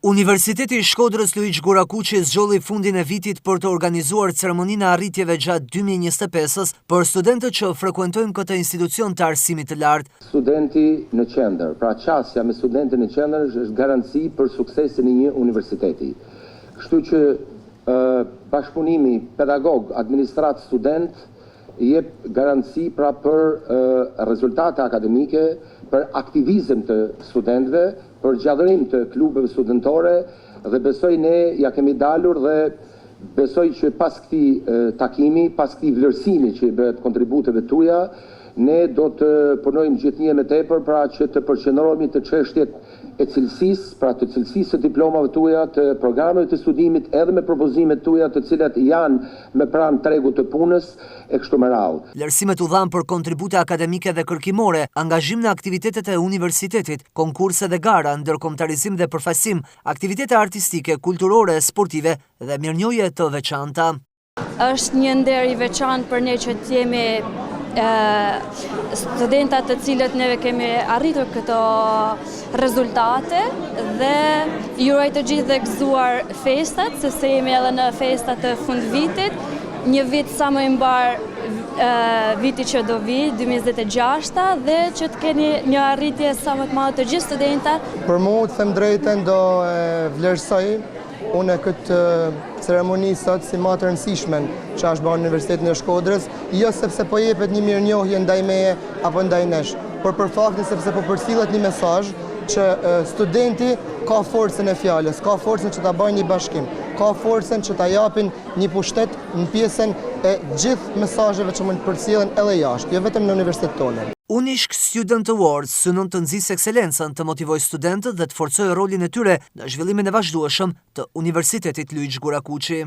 Universiteti i Shkodrës Luiq Gurakuqi zgjolli fundin e vitit për të organizuar ceremoninë e arritjeve gjatë 2025-s për studentët që frekuentojnë këtë institucion të arsimit të lartë. Studenti në qendër, pra qasja me studentin në qendër është garanci për suksesin e një universiteti. Kështu që bashkëpunimi pedagog, administrat, student jep garanci pra për rezultate akademike, për aktivizëm të studentëve, për gjallërim të klubeve studentore dhe besoj ne ja kemi dalur dhe besoj që pas këtij takimi, pas këtij vlerësimi që bëhet kontributeve tuaja, ne do të punojmë gjithnjë më tepër pra që të përqendrohemi te çështjet e cilësisë, pra të cilësisë të diplomave tuaja, të programeve të studimit, edhe me propozimet tuaja të cilat janë me pranë tregut të punës e kështu me radhë. Vlerësimet u dhanë për kontribute akademike dhe kërkimore, angazhim në aktivitetet e universitetit, konkurse dhe gara, ndërkombëtarizim dhe përfaqësim, aktivitete artistike, kulturore, sportive dhe mirënjohje të veçanta. Është një nder i veçantë për ne që të jemi studentat të cilët neve kemi arritur këto rezultate dhe ju uroj të gjithë dhe gëzuar festat, se jemi edhe në festat të fundvitit, një vit sa më i mbar viti që do vi, 2026, dhe që të keni një arritje sa më të madhe të gjithë studentat. Për mu të them drejten do vlerësoj unë këtë ceremoni sot si më të rëndësishme që është bërë në Universitetin e Shkodrës, jo sepse po jepet një mirënjohje ndaj meje apo ndaj nesh, por për faktin sepse po përcillet një mesazh që studenti ka forcën e fjalës, ka forcën që ta bëjë një bashkim, ka forcën që ta japin një pushtet në pjesën e gjithë mesazheve që mund të përcillen edhe jashtë, jo vetëm në universitetin tonë. Unishk Student Awards synon të nxjisë ekselencën, të motivojë studentët dhe të forcojë rolin e tyre në zhvillimin e vazhdueshëm të Universitetit Luiq Gurakuqi.